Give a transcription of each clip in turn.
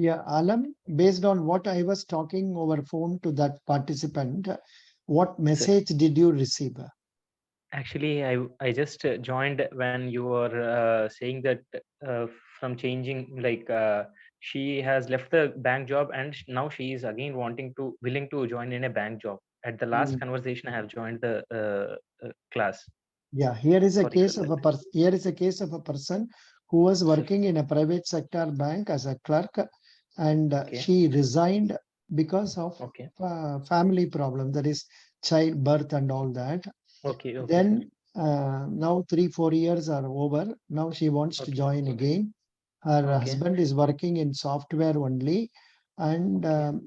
Yeah, Alam, based on what I was talking over phone to that participant, what Sir, message did you receive? actually, I just joined when you were saying that uh, from changing, like she has left the bank job and now she is again willing to join in a bank job. At the last Mm. conversation, I have joined the class. Yeah, here is a Sorry, sir. case of a person. Here is a case of a person who was Sir, working in a private sector bank as a clerk, and okay, she resigned because of okay, family problem. That is childbirth and all that. okay, sir. Then now 3-4 years are over. Now she wants to Okay, join again. Her okay, husband is working in software only, and okay,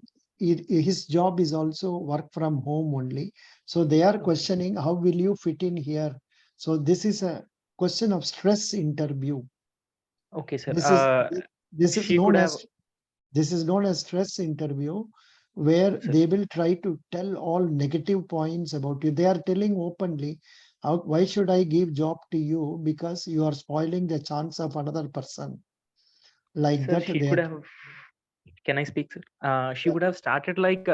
his job is also work from home only. So they are okay, questioning how will you fit in here. So this is a question of stress interview. okay, sir. This is this is She could known have, as this is known as stress interview, where sir. they will try to tell all negative points about you. They are telling openly, how, why should I give job to you? Because you are spoiling the chance of another person. Like Sir, that, she they could are. have. Can I speak, sir? She Yeah, would have started like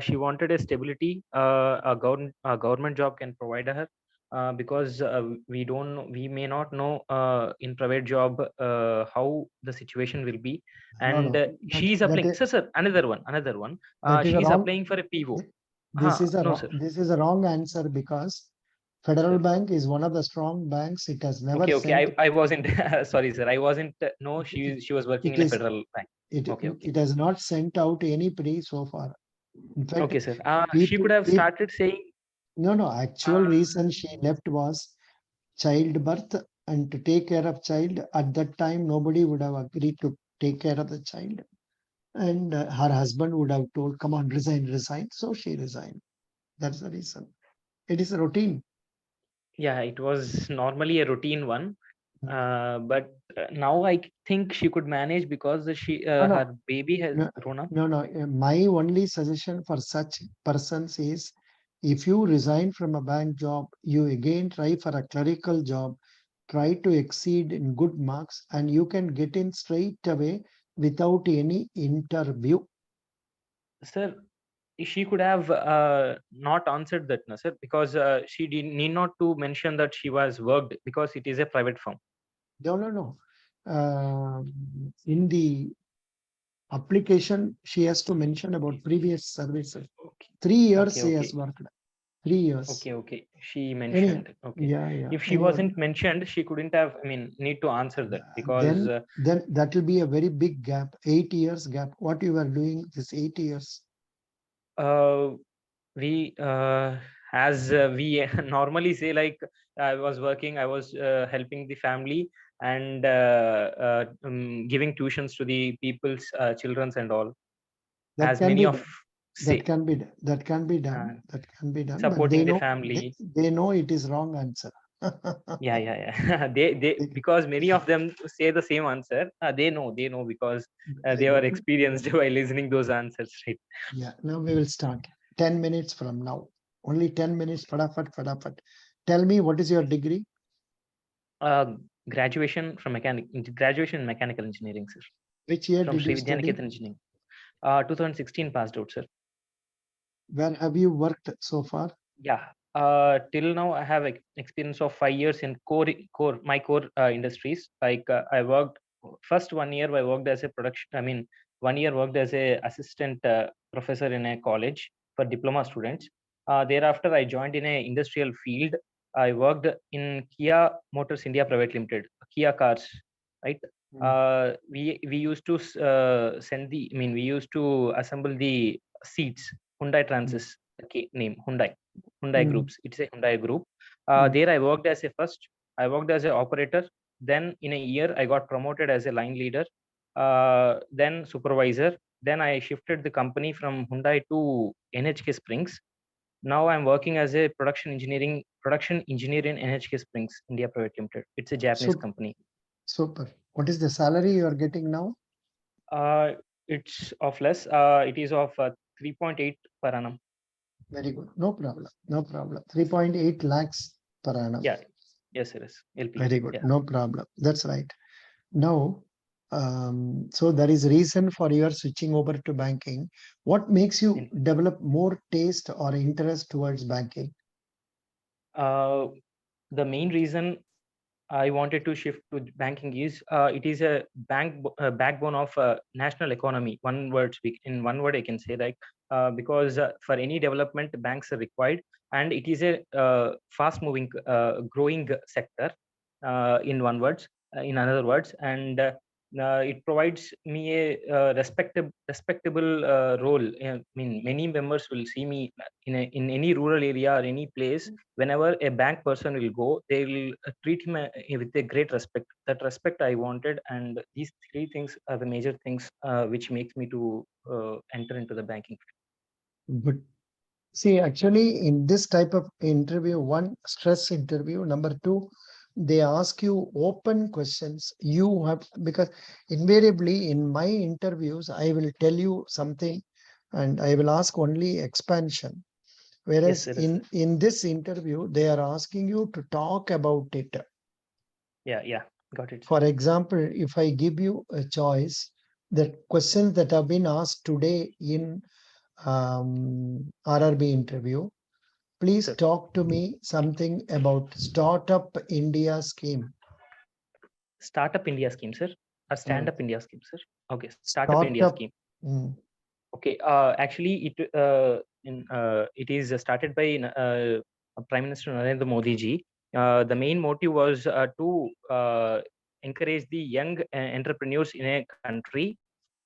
she wanted a stability. A government job can provide her because we may not know in private job how the situation will be, no, and no, she is that applying. is Sir, another one. that is a She is wrong. applying for a PO. This is a No, wrong. sir. This is a wrong answer because Federal Sir. Bank is one of the strong banks. It has never Okay. sent. I wasn't sorry, sir. I wasn't. No, It, she was working it in a is federal bank. it Okay. it has not sent out any plea so far. In fact, Okay, sir. She people, could have people started saying. no, actual Uh, reason she left was childbirth, and to take care of child. At that time, nobody would have agreed to take care of the child. And her husband would have told, come on, resign, resign. So she resigned. That's the reason. It is a routine. Yeah, it was normally a routine one, Mm. but now I think she could manage because No, no, her baby has no, grown up. no, no. My only suggestion for such persons is, if you resign from a bank job, you again try for a clerical job, try to exceed in good marks, and you can get in straight away without any interview. Sir, she could have not answered that, no, sir, because need not to mention that she was worked because it is a private firm. No, no, no. In the application, she has to mention about previous services. Okay, 3 years okay, she has okay, worked. 3 years. okay. She Any, mentioned. Okay, yeah, yeah. if she Anyone. wasn't mentioned, she couldn't have. I mean, need to answer that because Then that will be a very big gap. 8 years gap. What you were doing this 8 years? uh, we as we normally say, like I was working, I was helping the family and giving tuitions to the people's children's and all, That as can many be of done. That say can be that can be uh, done. That can be done. But supporting they the know family. they know it is wrong answer. Yeah. They They- because many of them say the same answer. They know because they they were know. experienced while listening those answers, right? Yeah. Now we will start. 10 minutes from now. Only 10 minutes. Fadafat, fadafat. Tell me, what is your degree? uh, Graduation in mechanical engineering, sir, Which year from did you Sri study? Vidyaniketan Engineering. 2016 passed out, sir. Where have you worked so far? Yeah. Till now, I have experience of 5 years in my core industries. Like I worked first 1 year. I worked as a production. I mean, 1 year worked as a assistant professor in a college for diploma students. Thereafter, I joined in a industrial field. I worked in Kia Motors India Private Limited, Kia cars, right? Mm, We used to send the. I mean, we used to assemble the seats. Hyundai mm, Transys, the name Hyundai mm, Groups. It's a Hyundai group. mm. There I worked as a first. I worked as an operator. Then in a year I got promoted as a line leader. Then supervisor. Then I shifted the company from Hyundai to NHK Springs. Now I'm working as a production engineer in NHK Springs India Private Limited. It's a Japanese Super, company. super. What is the salary you are getting now? Uh, it's of less. It is of 3.8 per annum. Very good. No problem. No problem. 3.8 lakhs per annum. Yeah. Yes, it is LPA. Very good. Yeah. No problem. That's right. Now, So there is reason for your switching over to banking. What makes you develop more taste or interest towards banking? The main reason I wanted to shift to banking is it is a backbone of national economy. In one word, I can say, like, because for any development, banks are required, and it is a fast-moving, growing sector. In one words, in another words, and it provides me a respectable role. I mean, many members will see me in any rural area or any place. Whenever a bank person will go, they will treat him with a great respect. That respect I wanted, and these three things are the major things which makes me to enter into the banking. But see, actually, in this type of interview, one, stress interview. Number two, they ask you open questions. You have, because invariably in my interviews, I will tell you something and I will ask only expansion. Whereas Yes, sir. in this interview, they are asking you to talk about it. Yeah, got it, sir. For example, if I give you a choice, the questions that have been asked today in RRB interview, please Sir. talk to me something about Startup India scheme. Startup India scheme, sir, or Stand Mm. Up India scheme, sir. Okay, Startup India Startup. scheme. Mm. Okay, actually, it is started by Prime Minister Narendra Modi ji. The main motive was to encourage the young entrepreneurs in a country.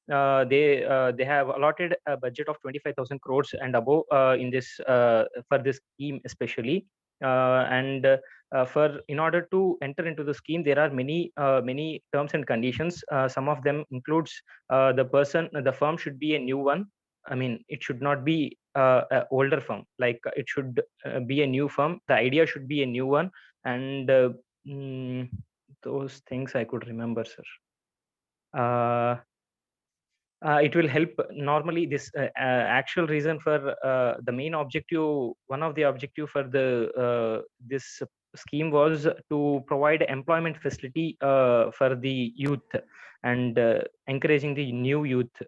They have allotted a budget of 25,000 crores and above in this for this scheme especially. And for in order to enter into the scheme, there are many terms and conditions. Some of them includes the firm should be a new one. I mean, it should not be an older firm. Like, it should be a new firm. The idea should be a new one, and mm, those things I could remember, sir. It will help. Normally, this actual reason for the main objective, one of the objective for the this scheme was to provide employment facility for the youth, and encouraging the new youth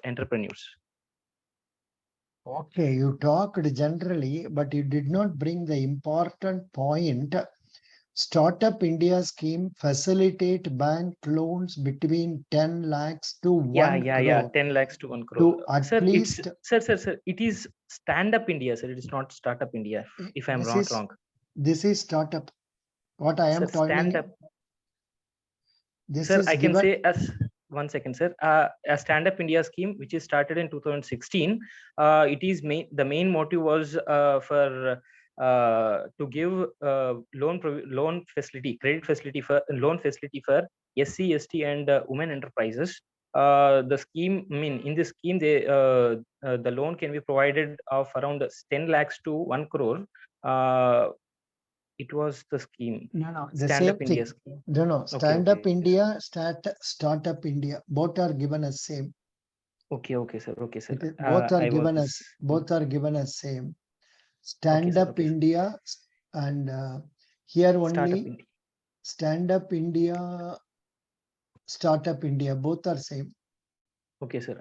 entrepreneurs. Okay, you talked generally, but you did not bring the important point. Startup India scheme facilitate bank loans between 10 lakhs to 1 crore. 10 lakhs to 1 crore. To at Sir, least, sir, it is Stand Up India, sir. It is not Startup India, if I'm not wrong. This is startup. What I am Sir, Stand telling, Up. this Sir, is I can given. say as one second, sir. A Stand Up India scheme, which is started in 2016, it is the main motive was for to give loan facility, credit facility for loan facility for SC, ST, and women enterprises. The scheme, I mean, in this scheme, the loan can be provided of around 10 lakhs to 1 crore. It was the scheme. No, the Stand same Up India thing. scheme. No, Okay, Stand Up India, Startup India, both are given as same. Okay, sir. Okay, sir. Both are I was given as same. Stand sir. Up Okay, sir. India, and here Startup only India. Stand Up India, Startup India, both are same. Okay, sir.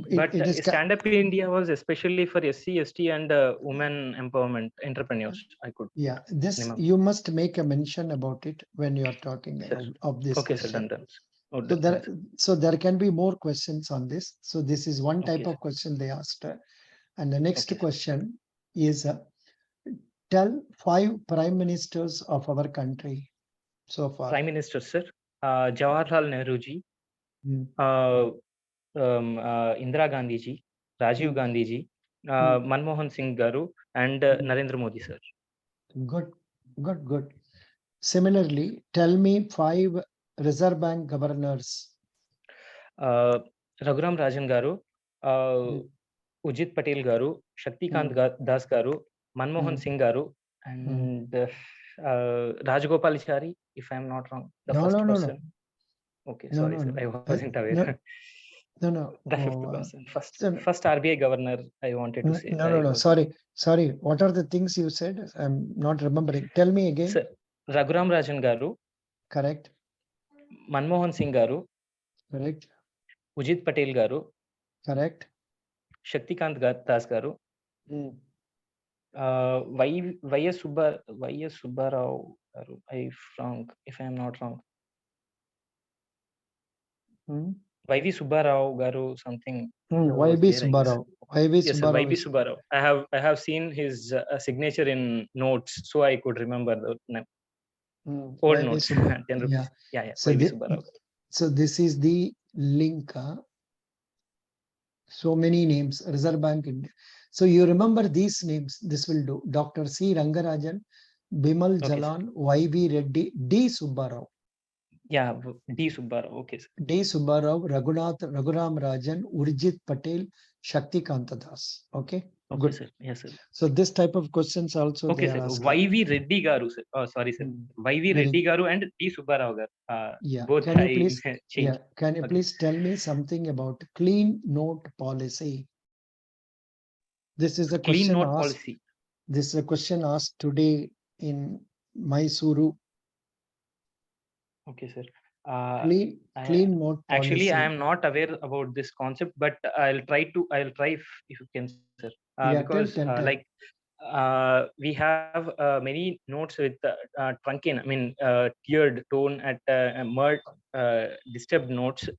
It is Stand Up India was especially for SC, ST, and women empowerment entrepreneurs. I could. Yeah, this remember. you must make a mention about it when you are talking Sir. of this Okay, sir. question. Done. So there can be more questions on this. So this is one type Okay, of question they asked. And the next Okay, sir. question is, tell 5 prime ministers of our country so far. Prime Minister, sir. Jawaharlal Nehru ji, Mm. Indira Gandhi ji, Rajiv Gandhi ji, Manmohan Singh Garu, and Narendra Modi, sir. Good. Similarly, tell me 5 Reserve Bank governors. Raghuram Rajan Garu, Ujit Patel Garu, Shaktikant Das Garu, Manmohan Singh Garu, and Rajgopalachari, if I'm not wrong, the first person. Okay, sorry, sir, I wasn't aware. No. The fifth person, first RBI governor, I wanted to say. No. Sorry. What are the things you said? I'm not remembering. Tell me again. Sir, Raghuram Rajan Garu. Correct. Manmohan Singh Garu. Correct. Ujit Patel garu, Correct. Shaktikant Das garu, Y.S. Subbarao garu, if I am not wrong. Y.V. Subbarao garu, something was YB there, I guess. Subbarao. YB Yes, sir, Subbarao Y.B. is Subbarao. I have seen his signature in notes, so I could remember the name. Old YB notes, Subbarao. 10 rupees. Yeah. Yeah, So Y.B. Subbarao. so this is the link. So many names, Reserve Bank India. So you remember these names, this will do. Dr. C. Rangarajan, Bimal Okay, sir. Jalan, YB Reddy, D. Subbarao. Yeah, D. Subbarao. Okay, sir. D. Subbarao, Raghuram Rajan, Urjit Patel, Shakti Kantadas. Okay, Okay, good. sir. Yes, sir. So this type of questions also Okay, they are sir. asking. Y.V. Reddy garu, sir. Oh, sorry, sir. Y.V. Very Reddy garu and D. Subbarao garu. yeah. Both Can you I please changed. can you Okay. please tell me something about clean note policy? This is a Clean question note asked. policy. This is a question asked today in Mysuru. Okay, sir. Clean note Actually, I policy. am not aware about this concept, but I'll try if you can, sir. Yeah, Because tell. we have many notes with truncated, tiered tone at disturbed notes,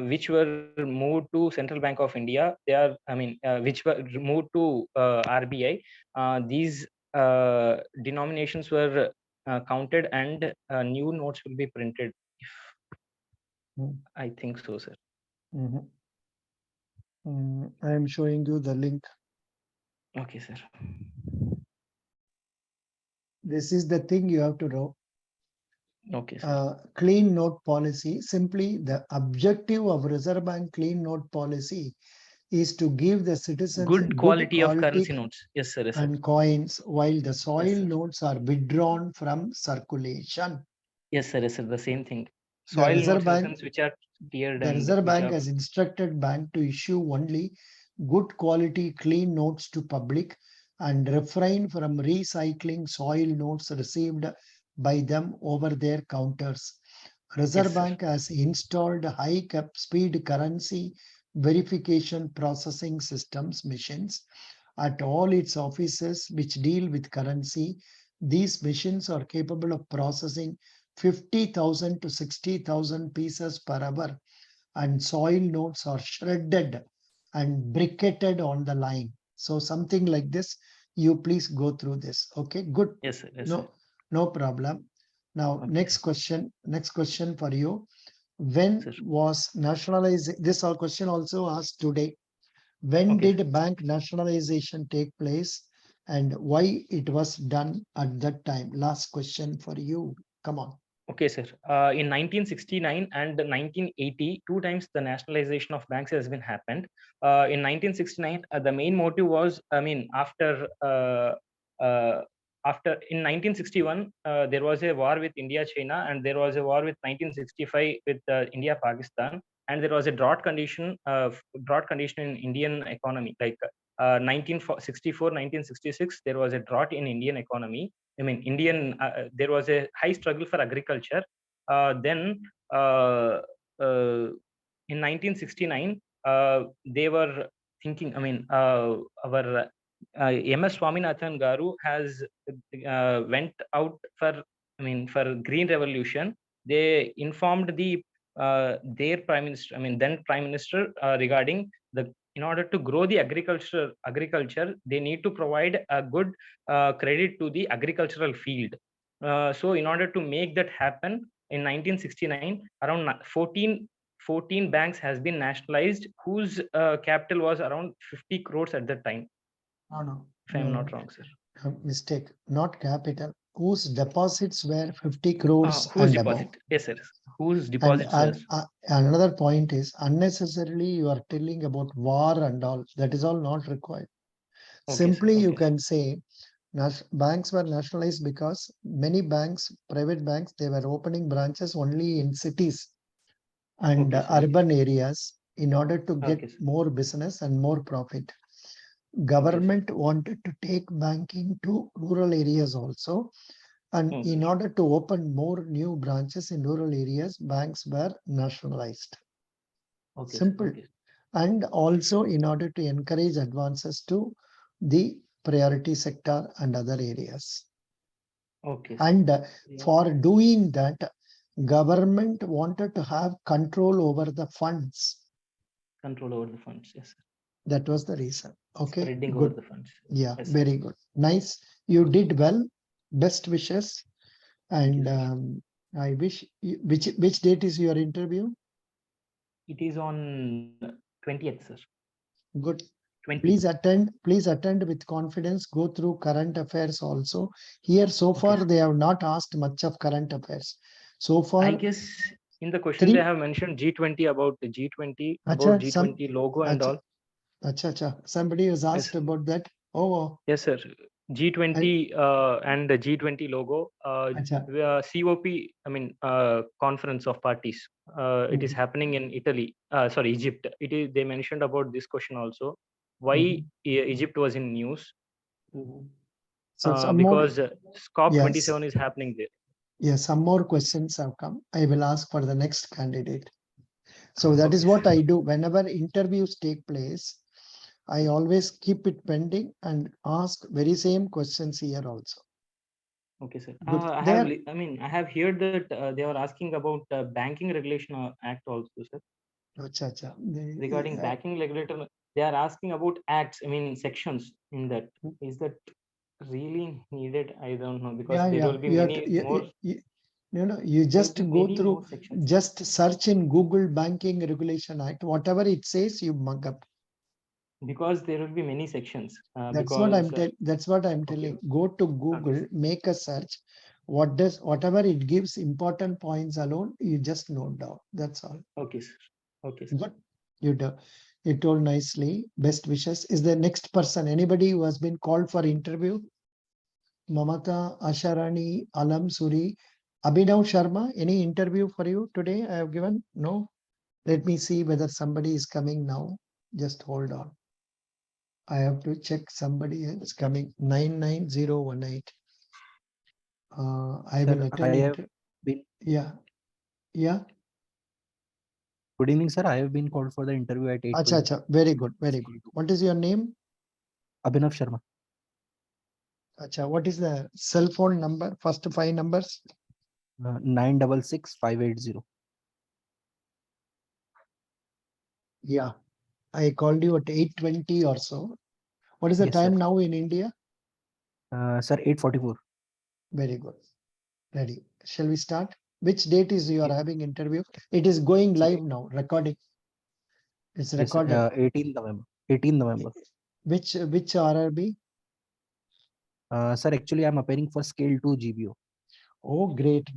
which were moved to Central Bank of India. They are, which were moved to RBI. These denominations were counted, and new notes will be printed. I think so, sir. I am showing you the link. Okay, sir. This is the thing you have to know. Okay, sir. Clean note policy. Simply, the objective of Reserve Bank clean note policy is to give the citizens Good good quality of quality currency notes. Yes, sir. Yes, sir. and coins, while the soil Yes, sir. notes are withdrawn from circulation. Yes, sir. Yes, sir. The same thing. The Soil Reserve notes in the Bank sense which are tiered The and Reserve which Bank are has instructed bank to issue only good quality clean notes to public and refrain from recycling soil notes received by them over their counters. yes, Reserve sir. Bank has installed high speed currency verification processing systems machines at all its offices which deal with currency. These machines are capable of processing 50,000 to 60,000 pieces per hour, and soil notes are shredded and briquetted on the line. So something like this, you please go through this. Okay, good. Yes, sir. Yes, sir. No problem. Now, Okay. next question for you. When Sir. was nationalized? This question also asked today. When Okay, did bank nationalization take place and why it was done at that time? Last question for you. Come on. Okay, sir. In 1969 and 1980, two times the nationalization of banks has been happened. In 1969, the main motive was, after in 1961, there was a war with India, China, and there was a war with 1965 with India, Pakistan, and there was a drought condition in Indian economy. Like 1964, 1966, there was a drought in Indian economy. There was a high struggle for agriculture. Then in 1969, they were thinking. Our MS Swaminathan Garu has went out for green revolution. They informed their prime minister, then prime minister, regarding in order to grow the agriculture, they need to provide a good credit to the agricultural field. So in order to make that happen, in 1969, around 14 banks has been nationalized, whose capital was around 50 crores at that time. If I am not wrong, sir. Mistake, not capital. Whose deposits were 50 crores Whose and deposit? above. Yes, sir. Whose And, deposits and were? another point is unnecessarily you are telling about war and all. That is all not required. Okay, sir. Simply you Okay. can say banks were nationalized because many banks, private banks, they were opening branches only in cities and Okay, sir. urban areas in order to get Okay, sir. more business and more profit. Okay, sir. Government wanted to take banking to rural areas also. And in order to open more new branches in rural areas, banks were nationalized. Okay, sir. Simple. Okay. And also in order to encourage advances to the priority sector and other areas. Okay, sir. And Yeah. for doing that, government wanted to have control over the funds. Control over the funds. Yes, sir. That was the reason. Okay, Spreading over good. the funds. Yeah, Yes, sir. very good. Nice. You did well. Best wishes. Thank you, And sir. I wish which date is your interview? It is on 20th, sir. Good. 20. Please attend with confidence. Go through current affairs also. Here so Okay, far sir. they have not asked much of current affairs. So I far guess in the question they three. have mentioned G20 about the G20 about Acha, some G20 logo and acha, all. acha. Somebody has Yes, asked about that. Oh, yes, sir. I, G20 and the G20 logo. acha. COP. I mean, conference of parties. It is Mhm, happening in Italy. Sorry, Egypt. It is. They mentioned about this question also. Why mhm, Egypt was in news? mhm. So some more. Because COP Yes. 27 is happening there. Yes. Some more questions have come. I will ask for the next candidate. So that Okay, is what sir. I do whenever interviews take place. I always keep it pending and ask very same questions here also. Okay, sir. Good. There. I mean, I have heard that they are asking about Banking Regulation Act also, sir. Acha, acha. Regarding banking regulator, they are asking about acts. I mean, sections in that. Is that really needed? I don't know because Yeah, there yeah. will be You have to, many more. you There will just be go many through, more sections. just search in Google Banking Regulation Act. Whatever it says, you mug up. Because there will be many sections. That's what Because that's what I'm okay, telling. Go to okay, Google, sir. make a search. Whatever it gives important points alone, you just note down. That's all. Okay, sir. Okay, sir. Good. You do. You told nicely. Best wishes. Is the next person anybody who has been called for interview? Mamata, Asharani, Alam, Suri, Abhinav Sharma. Any interview for you today? I have given. No. Let me see whether somebody is coming now. Just hold on. I have to check somebody is coming. 99018. I Sir, will I attend have it. been. Yeah. Yeah. Good evening, sir. I have been called for the interview at Acha, 8:20. acha. Very good. Very good. Scale 2. What is your name? Abhinav Sharma. Acha. What is the cell phone number? First 5 numbers. 966580. Yeah. I called you at 8:20 or so. What is the Yes, sir. time now in India? Sir, 8:44. Very good. Ready. Shall we start? Which date is you are Yes, having interview? It is going sir. live now. Recording. It's Yes, sir. recorded. 18th November. 18th November. Which RRB? Sir, actually, I'm appearing for Scale 2 GBO. Oh, great.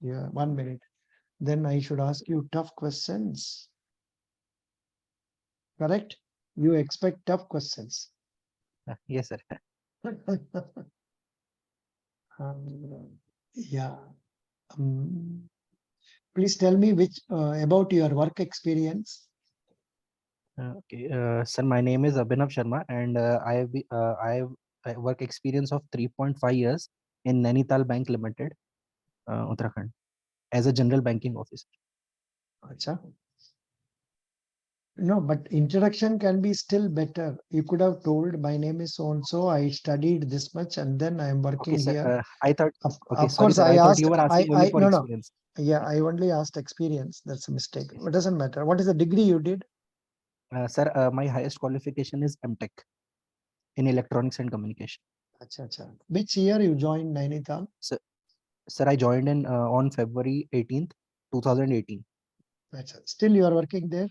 Yeah. 1 minute. Then I should ask you tough questions. Correct? You expect tough questions. Yes, sir. Yeah. Please tell me which about your work experience. Okay. Sir, my name is Abhinav Sharma, and I have a work experience of 3.5 years in Nainital Bank Limited, Uttarakhand, as a general banking officer. Acha. No, but introduction can be still better. You could have told my name is so and so. I studied this much and then I am Okay, working sir. here. I thought. Okay, Of sorry, course, sir. I I thought asked. you were asking only for No, no. experience. Yeah, I only asked experience. That's a mistake. Yes. It doesn't matter. What is the degree you did? Sir, my highest qualification is MTech in electronics and communication. Acha, acha. Which year you joined Nainital? So, sir, I joined in on February 18th, 2018. Acha. Still you are working there?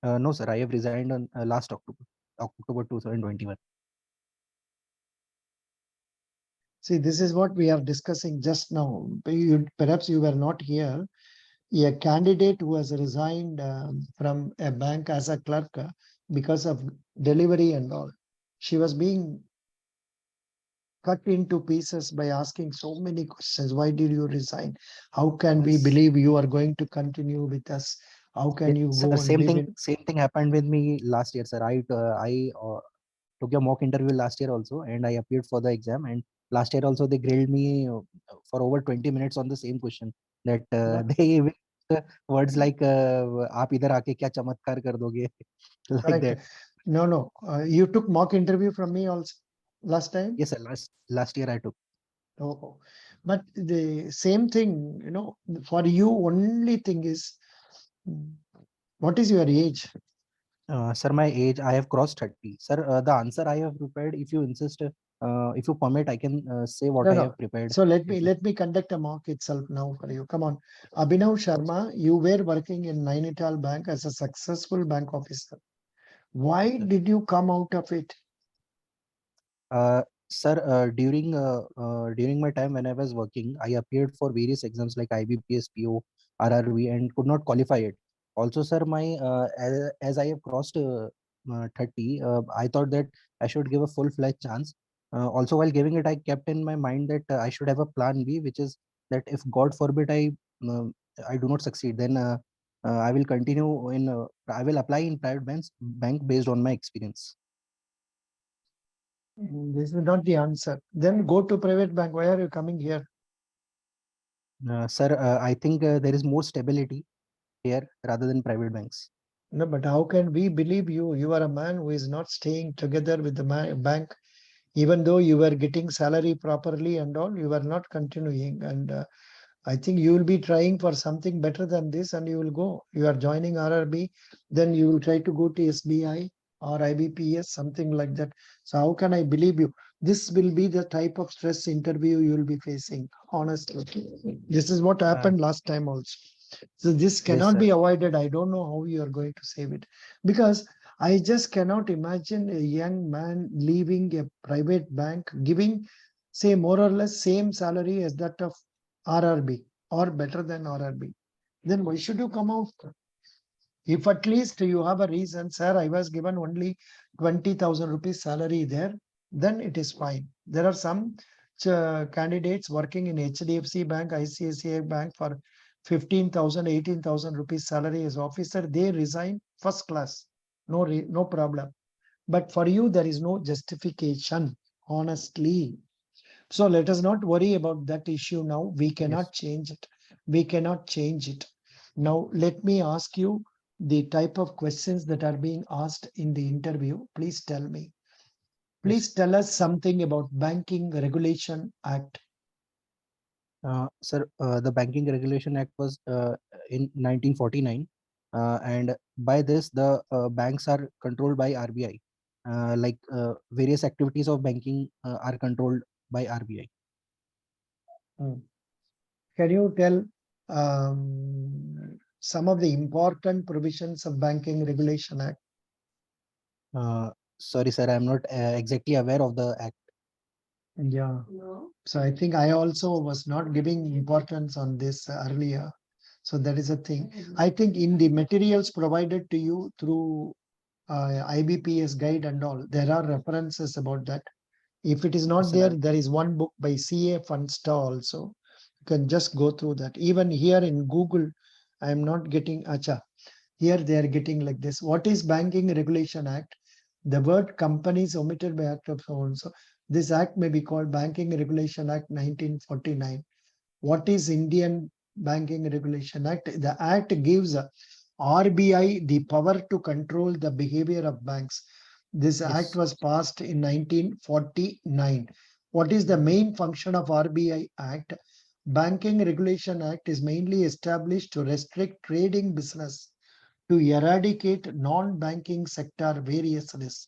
No, sir, I have resigned on last October 2021. See, this is what we are discussing just now. Perhaps you were not here. A candidate who has resigned from a bank as a clerk because of delivery and all. She was being cut into pieces by asking so many questions. Why did you resign? How can we Yes, believe you are going to continue with us? How can yes, you sir, go and live in? same thing happened with me last year, sir. I took a mock interview last year also, and I appeared for the exam. And last year also they grilled me for over 20 minutes on the same question that But they will words like "आप इधर आके क्या चमत्कार कर दोगे," like Correct. that. No. You took mock interview from me also last time? Yes, sir. Last year I took. Oh, but the same thing, for you, only thing is, what is your age? Sir, my age, I have crossed 30. Sir, the answer I have prepared, if you insist, if you permit, I can say what I No. have prepared. So let me conduct a mock itself now for you. Come on. Abhinav Sharma, you were working in Nainital Bank as a successful bank officer. Why did you come out of it? Sir, during my time when I was working, I appeared for various exams like IBPS, PO, RRB, and could not qualify it. Also, sir, my as I have crossed 30, I thought that I should give a full-fledged chance. Also, while giving it, I kept in my mind that I should have a plan B, which is that if God forbid uh, I do not succeed, then I will continue in I will apply in private bank based on my experience. This is not the answer. Then go to private bank. Why are you coming here? Sir, I think there is more stability here rather than private banks. No, but how can we believe you? You are a man who is not staying together with the bank, even though you were getting salary properly and all, you were not continuing. And I think you will be trying for something better than this and you will go. You are joining RRB, then you will try to go to SBI or IBPS, something like that. So how can I believe you? This will be the type of stress interview you will be facing, honestly. This is what happened last time also. So this Yes, cannot sir. be avoided. I don't know how you are going to save it. Because I just cannot imagine a young man leaving a private bank, giving, say, more or less same salary as that of RRB or better than RRB. Then why should you come out? If at least you have a reason, sir, I was given only 20,000 rupees salary there, then it is fine. There are some candidates working in HDFC Bank, ICICI Bank for 15,000, 18,000 rupees salary as officer. They resign first class. No problem. But for you, there is no justification, honestly. So let us not worry about that issue now. We cannot Yes. change it. We cannot change it. Now, let me ask you the type of questions that are being asked in the interview. Please tell me. Yes. Please tell us something about Banking Regulation Act. Sir, the Banking Regulation Act was in 1949, and by this, the banks are controlled by RBI. Like various activities of banking are controlled by RBI. Can you tell some of the important provisions of Banking Regulation Act? Sorry, sir, I'm not exactly aware of the act. Yeah. So I think I also was not giving importance on this earlier. So that is a thing. I think in the materials provided to you through IBPS guide and all, there are references about that. If it is not Yes, there, sir. there is one book by CA Funsta also. You can just go through that. Even here in Google, I am not getting acha. Here they are getting like this. What is Banking Regulation Act? The word company is omitted by Act of so and so. This act may be called Banking Regulation Act 1949. What is Indian Banking Regulation Act? The act gives RBI the power to control the behavior of banks. This act Yes. was passed in 1949. What is the main function of RBI Act? Banking Regulation Act is mainly established to restrict trading business, to eradicate non-banking sector various risks.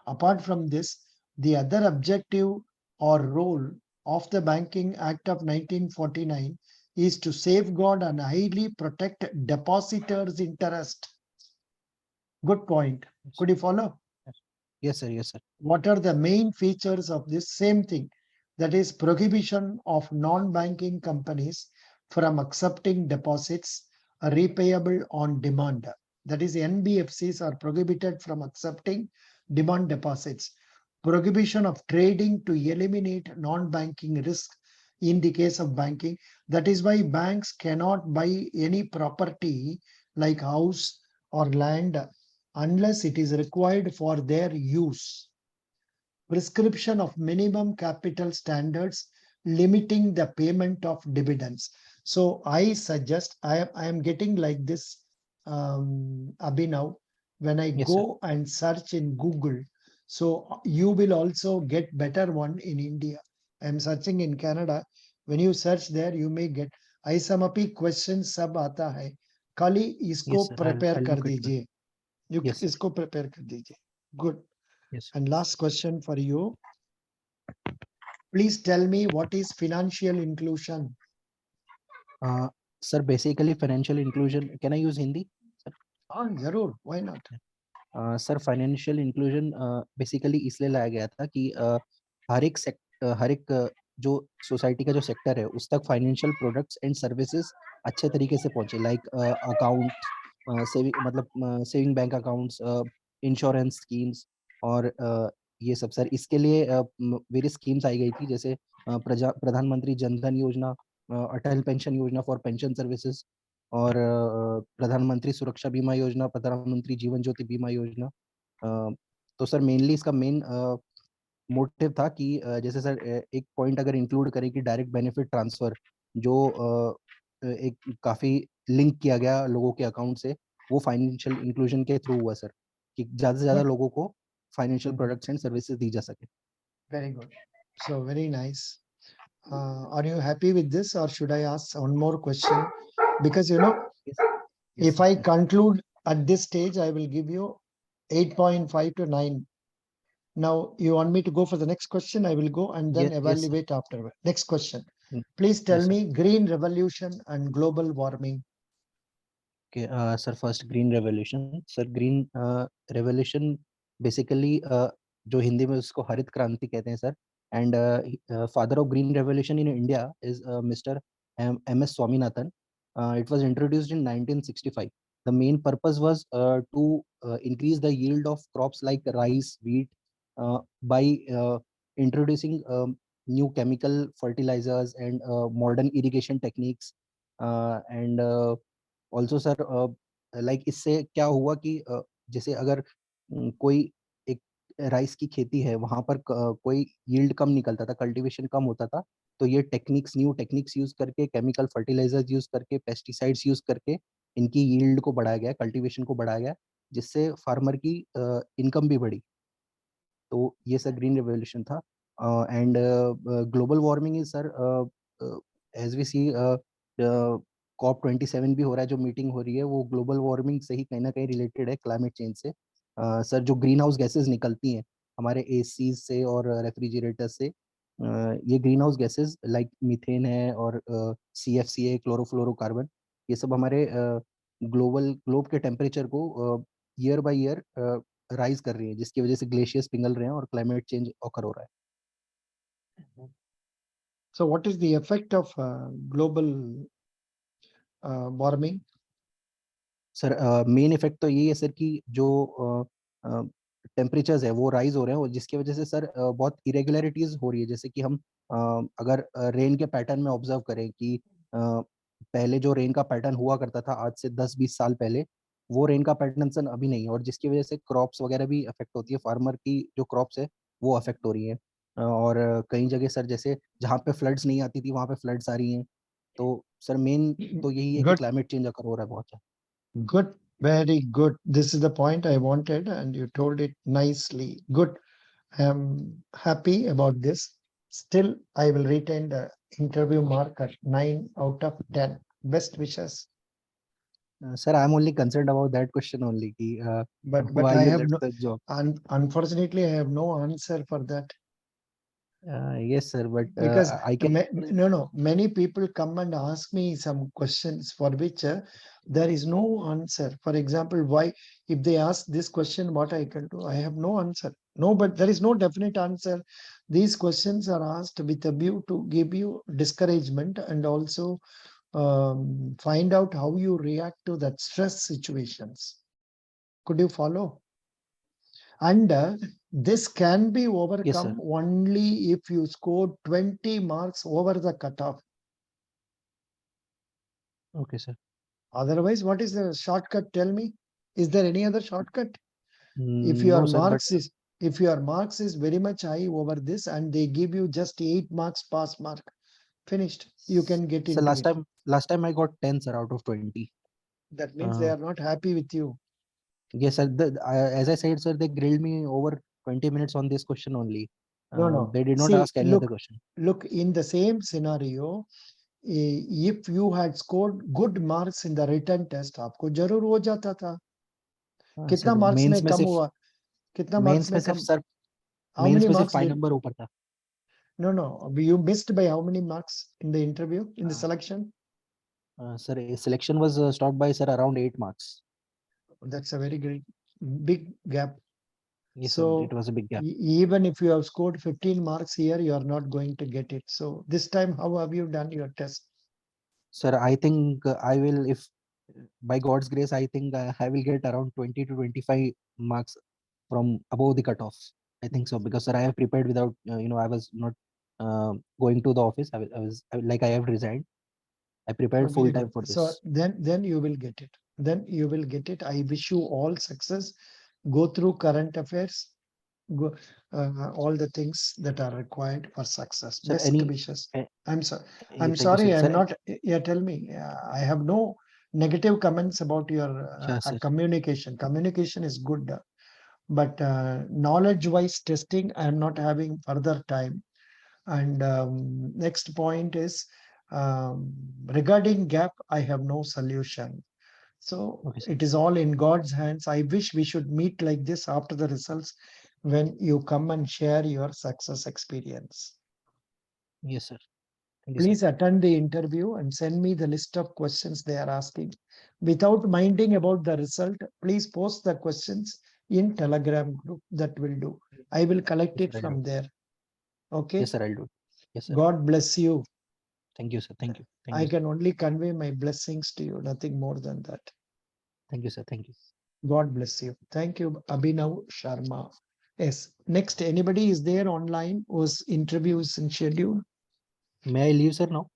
Apart from this, the other objective or role of the Banking Act of 1949 is to safeguard and highly protect depositors' interest. Good point. Yes. Could you follow? Yes. Yes, sir. Yes, sir. What are the main features of this same thing? That is prohibition of non-banking companies from accepting deposits repayable on demand. That is NBFCs are prohibited from accepting demand deposits. Prohibition of trading to eliminate non-banking risk in the case of banking. That is why banks cannot buy any property like house or land unless it is required for their use. Prescription of minimum capital standards limiting the payment of dividends. So I suggest I am getting like this, Abhinav, when I Yes, sir. go and search in Google. So you will also get better one in India. I am searching in Canada. When you search there, you may get ISMAP question सब आता है. खाली इसको Yes, sir. prepare I'll कर look into it. दीजिए. You Yes, sir. इसको prepare कर दीजिए. Good. Yes. And last question for you. Please tell me what is financial inclusion? Sir, basically financial inclusion. Can I use Hindi? हाँ जरूर, why not? Sir financial inclusion basically इसलिए लाया गया था कि हर एक जो सोसाइटी का जो सेक्टर है उस तक फाइनेंशियल प्रोडक्ट्स एंड सर्विसेज अच्छे तरीके से पहुंचे, लाइक अकाउंट सेविंग, मतलब saving bank accounts, insurance schemes और ये सब सर। इसके लिए वेरियस स्कीम्स आई गई थी, जैसे प्रधानमंत्री जनधन योजना, अटल पेंशन योजना फॉर पेंशन सर्विसेज, और प्रधानमंत्री सुरक्षा बीमा योजना, प्रधानमंत्री जीवन ज्योति बीमा योजना। तो सर मेनली इसका मेन मोटिव था कि जैसे सर एक पॉइंट अगर इंक्लूड करें कि डायरेक्ट बेनिफिट ट्रांसफर, जो एक काफी लिंक किया गया लोगों के अकाउंट से, वो फाइनेंशियल इंक्लूजन के थ्रू हुआ सर, कि ज्यादा से ज्यादा Good. लोगों को फाइनेंशियल प्रोडक्ट्स एंड सर्विसेज दी जा सके। Very good. So very nice. Are you happy with this, or should I ask one more question? Because Yes, yes, if sir. I conclude at this stage, I will give you 8.5 to 9. Now you want me to go for the next question? I will go and then Yes, yes, sir. evaluate afterward. Next question. Mm, Please tell yes, sir. me green revolution and global warming. Okay, sir, first green revolution. Sir, green revolution basically जो हिंदी में उसको हरित क्रांति कहते हैं sir, and father of green revolution in India is mister MS Swaminathan. It was introduced in 1965. The main purpose was to increase the yield of crops like rice, wheat, by introducing new chemical fertilizers and modern irrigation techniques, and also sir like इससे क्या हुआ कि जैसे अगर कोई एक rice की खेती है, वहां पर कोई यील्ड कम निकलता था, कल्टीवेशन कम होता था, तो ये टेक्निक्स, न्यू टेक्निक्स यूज करके, केमिकल फर्टिलाइजर्स यूज करके, पेस्टिसाइड्स यूज करके इनकी यील्ड को बढ़ाया गया, कल्टीवेशन को बढ़ाया गया, जिससे फार्मर की इनकम भी बढ़ी। तो ये सर ग्रीन रेवोल्यूशन था। And global warming is sir, as we see COP27 भी हो रहा है, जो मीटिंग हो रही है वो ग्लोबल वार्मिंग से ही कहीं ना कहीं रिलेटेड है, क्लाइमेट चेंज से। सर जो ग्रीन हाउस गैसेज निकलती हैं हमारे एसीज से और रेफ्रिजरेटर से, ये green house gases like methane है और CFCA, क्लोरोफ्लोरोकार्बन, ये सब हमारे ग्लोब के टेम्परेचर को ईयर बाय ईयर राइज कर रही है, जिसकी वजह से ग्लेशियर्स पिघल रहे हैं और क्लाइमेट चेंज ऑकर हो रहा है। So what is the effect of global warming? Sir main effect तो यही है सर कि जो टेम्परेचर्स है वो राइज हो रहे हैं, और जिसकी वजह से सर बहुत इरेगुलरिटीज हो रही है। जैसे कि हम अगर रेन के पैटर्न में ऑब्जर्व करें कि पहले जो रेन का पैटर्न हुआ करता था आज से 10-20 साल पहले, वो रेन का पैटर्न सर अभी नहीं है, और जिसकी वजह से क्रॉप्स वगैरह भी अफेक्ट होती है, फार्मर की जो क्रॉप्स है वो अफेक्ट हो रही है। और कई जगह सर जैसे जहाँ पे फ्लड्स नहीं आती थी वहाँ पे फ्लड्स आ रही हैं। तो सर मेन तो यही है कि Good, क्लाइमेट चेंज अकर हो रहा है बहुत ज़्यादा। good, very good. This is the point I wanted, and you told it nicely. Good. I am happy about this. Still, I will retain the interview mark at 9 out of 10. Best wishes. Sir, I'm only concerned about that question only. Ki, But why I you have left no, the job? unfortunately, I have no answer for that. Yes, sir, but Because I can. no, many people come and ask me some questions for which there is no answer. For example, why, if they ask this question, what I can do, I have no answer. No, but there is no definite answer. These questions are asked with a view to give you discouragement and also find out how you react to that stress situations. Could you follow? And this can be overcome only if you score 20 marks over the cutoff. Okay, sir. Otherwise, what is the shortcut? Tell me. Is there any other shortcut? If No, your sir, but marks is very much high over this and they give you just 8 marks pass mark, Finished. You can get So into it. last time I got 10, sir, out of 20. That means they are not happy with you. Yes, sir. As I said, sir, they grilled me over 20 minutes on this question only. No. They did not See, ask any other question. look, in the same scenario, if you had scored good marks in the written test, आपको जरूर हो जाता था. कितना Sir, marks mains में में कम सिर्फ हुआ? कितना marks में सिर्फ कम? सर How मेंस many में सिर्फ marks 5 did? नंबर ऊपर था. No. You missed by how many marks in the interview, in the selection? Sir, selection was stopped by, sir, around 8 marks. That's a very great, big gap. Yes, sir, So it was a big gap. even if you have scored 15 marks here, you are not going to get it. So this time, how have you done your test? Sir, I think I will, if by God's grace, I think I will get around 20 to 25 marks from above the cutoff. I think so, because sir, I have prepared without, I was not going to the office. Like I have resigned. I prepared Very full good. time for So this. then you will get it. Then you will get it. I wish you all success. Go through current affairs. Go all the things that are required for success. Sir, Best wishes. I'm sorry. I'm thank you, sorry. sir. I'm Sir, not. Yeah, tell me. I have no negative comments about your yeah, sir. communication. Communication is good, but knowledge-wise testing, I am not having further time. And next point is regarding gap, I have no solution. So Okay, sir. it is all in God's hands. I wish we should meet like this after the results when you come and share your success experience. Yes, sir. Thank you, sir. Please attend the interview and send me the list of questions they are asking. Without minding about the result, please post the questions in Telegram group. That will do. I will collect Yes, it sir, I'll from do. there. Okay. Yes, sir, I'll do. Yes, sir. God bless you. Thank you, sir. Thank you. Thank I you, sir. can only convey my blessings to you, nothing more than that. Thank you, sir. Thank you. God bless you. Thank you, Abhinav Sharma. Yes. Next, anybody is there online whose interview is in schedule? May I leave, sir, now?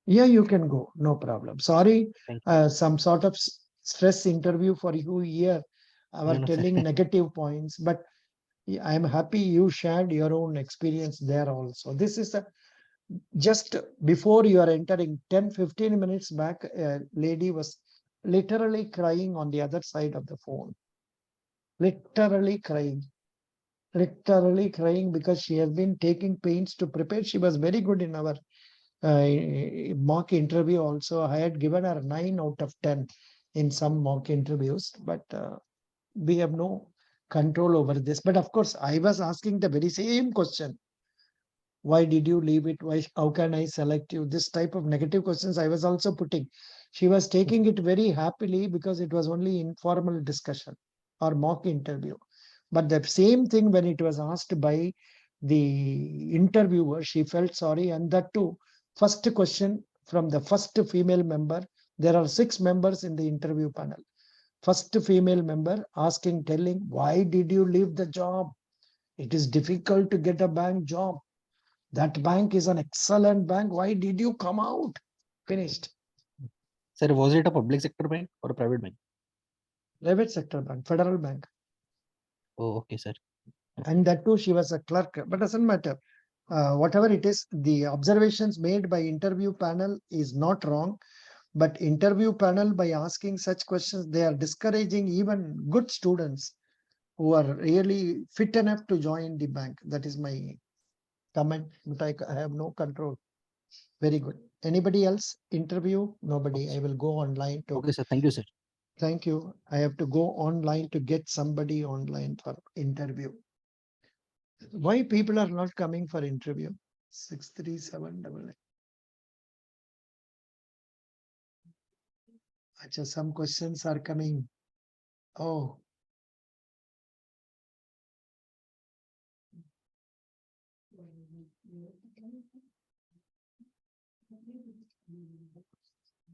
Yeah, you can go. No problem. Sorry, Thank you. some sort of stress interview for you here. I was No, sir. telling negative points, but I'm happy you shared your own experience there also. This is just before you are entering 10-15 minutes back, a lady was literally crying on the other side of the phone. Literally crying because she has been taking pains to prepare. She was very good in our mock interview also. I had given her 9 out of 10 in some mock interviews, but we have no control over this. But of course, I was asking the very same question. Why did you leave it? Why? How can I select you? This type of negative questions I was also putting. She was taking it very happily because it was only informal discussion or mock interview. But the same thing when it was asked by the interviewer, she felt sorry. And that too, first question from the first female member. There are 6 members in the interview panel. First female member asking, telling, why did you leave the job? It is difficult to get a bank job. That bank is an excellent bank. Why did you come out? Finished. Sir, was it a public sector bank or a private bank? Private sector bank, federal bank. Oh, okay, sir. And that too, she was a clerk, but doesn't matter. Whatever it is, the observations made by interview panel is not wrong. But interview panel, by asking such questions, they are discouraging even good students who are really fit enough to join the bank. That is my comment, but I have no control. Very good. Anybody else interview? Nobody. I will go online to. Okay, sir. Thank you, sir. Thank you. I have to go online to get somebody online for interview. Why people are not coming for interview? 63788. Achha, some questions are coming. Oh.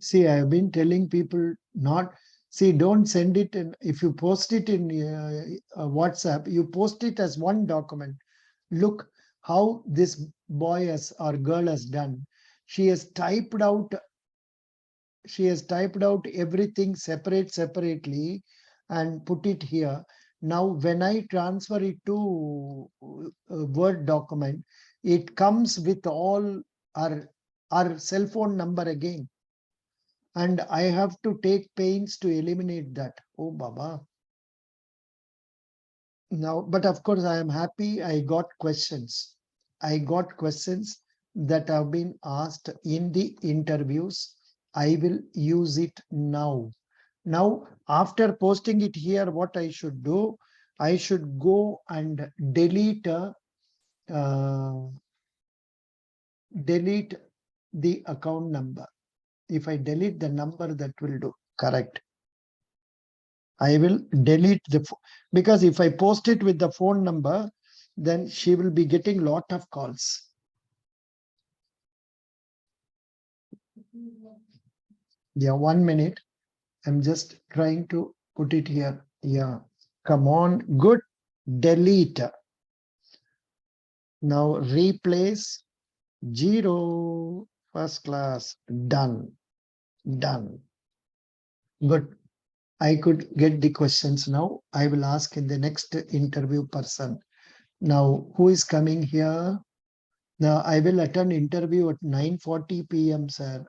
See, I have been telling people not, see, don't send it in, if you post it in WhatsApp, you post it as one document. Look how this boy has or girl has done. She has typed out everything separately and put it here. Now, when I transfer it to a Word document, it comes with all our her cell phone number again. And I have to take pains to eliminate that. Oh, Baba. Now, but of course, I am happy I got questions. I got questions that have been asked in the interviews. I will use it now. Now, after posting it here, what I should do, I should go and delete the account number. If I delete the number, that will do. Correct. I will delete because if I post it with the phone number, then she will be getting lot of calls. Yeah, 1 minute. I'm just trying to put it here. Yeah, come on. Good. Delete. Now replace 0. First class. Done. Done. Good. I could get the questions now. I will ask in the next interview person. Now, who is coming here? Now, I will attend interview at 9:40 p.m., sir.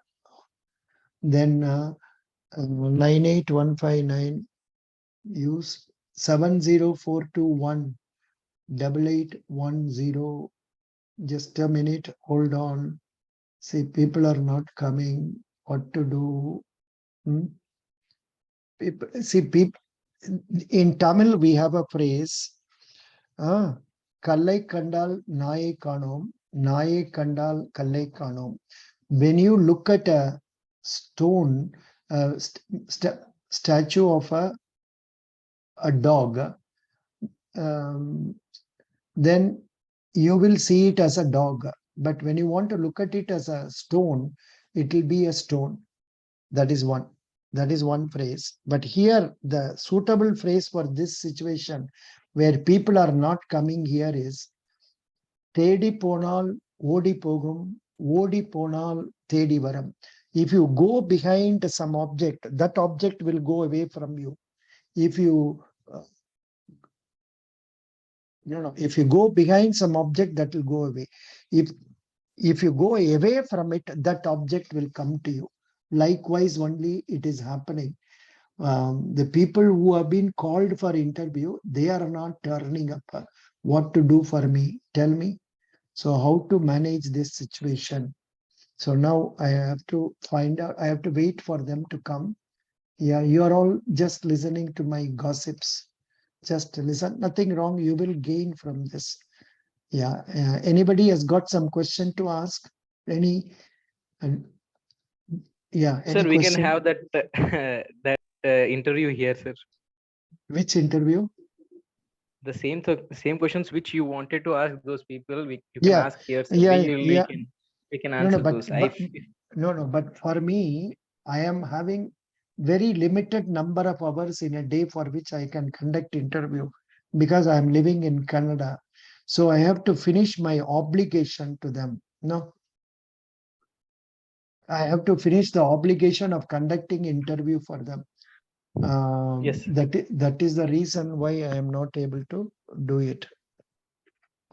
Then 98159, use 70421 8810. Just a minute, hold on. See, people are not coming. What to do? People, in Tamil, we have a phrase, Kallai Kandal Naye Kanom, Naye Kandal Kallai Kanom. When you look at a stone, statue of a dog, then you will see it as a dog. But when you want to look at it as a stone, it will be a stone. That is one. That is one phrase. But here, the suitable phrase for this situation where people are not coming here is Tedi Ponal Odi Pogum, Odi Ponal Tedi Varam. If you go behind some object, that object will go away from you. If you if you go behind some object, that will go away. If you go away from it, that object will come to you. Likewise, only it is happening. The people who have been called for interview, they are not turning up. What to do for me? Tell me. So how to manage this situation? So now I have to find out, I have to wait for them to come. Yeah, you are all just listening to my gossips. Just listen, nothing wrong. You will gain from this. Yeah. Anybody has got some question to ask? Any? Yeah. Sir, Any we question? can have that that interview here, sir. Which interview? The same questions which you wanted to ask those people, you can ask here, sir. We can answer those. But for me, I am having very limited number of hours in a day for which I can conduct interview because I am living in Canada. So I have to finish my obligation to them. No, I have to finish the obligation of conducting interview for them. Yes. That is the reason why I am not able to do it.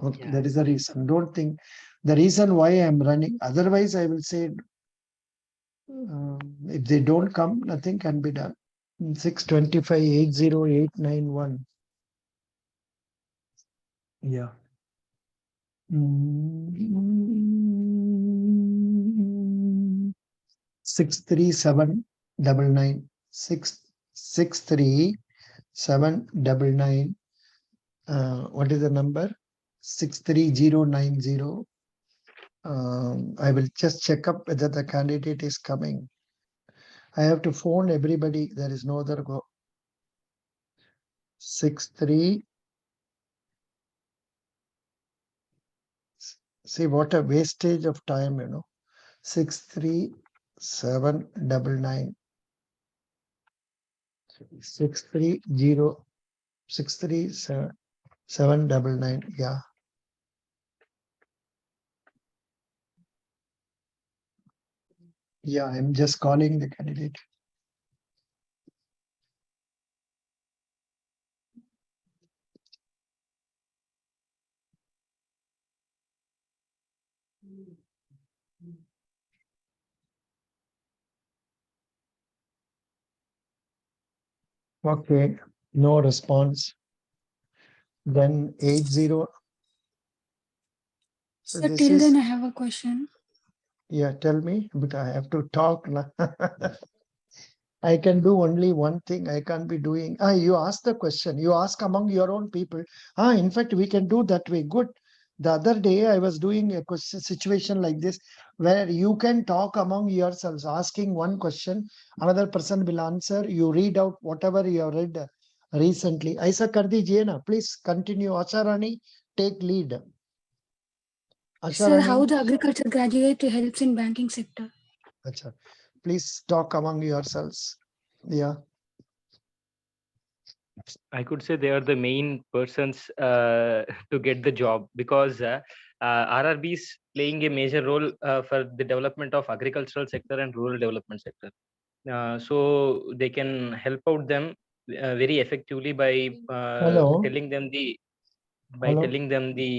Okay, yeah. That is the reason. Don't think the reason why I am running. Otherwise, I will say if they don't come, nothing can be done. 625 80891. Yeah. 63799. 63799. What is the number? 63090. I will just check up whether the candidate is coming. I have to phone everybody. There is no other go. 63. See what a wastage of time, 63799. 630 63799. Yeah. Yeah, I'm just calling the candidate. Okay, no response. Then 80. So So this till is, then I have a question. yeah, tell me, but I have to talk. Na. I can do only one thing. I can't be doing. You ask the question. You ask among your own people. In fact, we can do that way. Good. The other day, I was doing a question, situation like this, where you can talk among yourselves, asking one question, another person will answer. You read out whatever you have read recently. Aisa kar dijiye na. Please continue. Asharani, take lead. Sir, how Asharani, the agriculture graduate helps in banking sector? Acha. Please talk among yourselves. Yeah. I could say they are the main persons to get the job, because RRB is playing a major role for the development of agricultural sector and rural development sector. So they can help out them very effectively by Hello. telling them the Hello.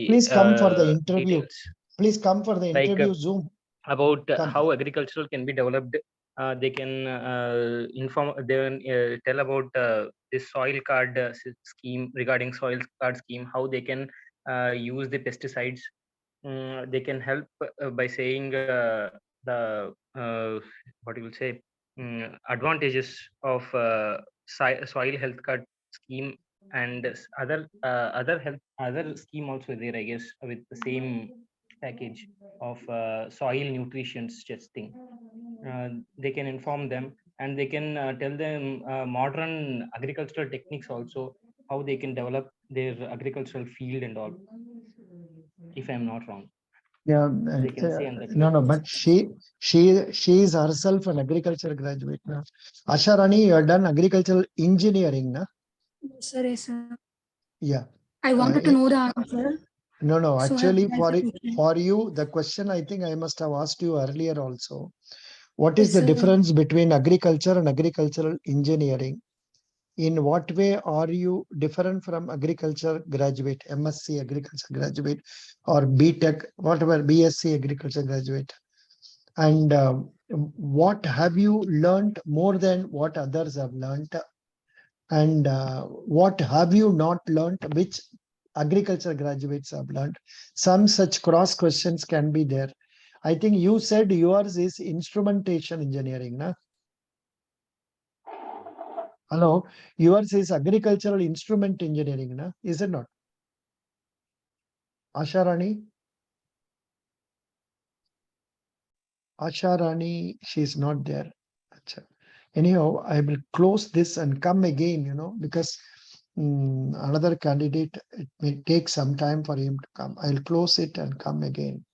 Please come for the interview. details, Please come for the like interview Zoom. about Come. how agricultural can be developed. They can tell about this soil card scheme, regarding soil card scheme, how they can use the pesticides. They can help by saying the what you will say, advantages of soil health card scheme, and other scheme also there, I guess, with the same package of soil nutrition testing. They can inform them, and they can tell them modern agricultural techniques also, how they can develop their agricultural field and all, if I'm not wrong. Yeah. They can say on that No, way. no, but she is herself an agriculture graduate now. Asharani, you have done agricultural engineering, na? Yes, sir. Yes, sir. Yeah. I wanted to Eh, know the answer. no. So Actually, that's the question. for you, the question I think I must have asked you earlier also. What is Yes, the sir. difference between agriculture and agricultural engineering? In what way are you different from agriculture graduate, MSc agriculture graduate, or BTech, whatever, BSc agriculture graduate? And what have you learned more than what others have learned? And what have you not learned, which agriculture graduates have learned? Some such cross questions can be there. I think you said yours is instrumentation engineering, na? Hello, yours is agricultural instrument engineering, na? Is it not? Asharani? Asharani, she's not there. Acha. Anyhow, I will close this and come again, because another candidate, it may take some time for him to come. I'll close it and come again.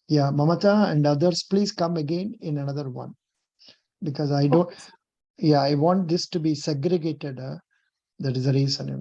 Yeah, Mamata and others, please come again in another one. Because I don't, Okay. I want this to be segregated. That is the reason,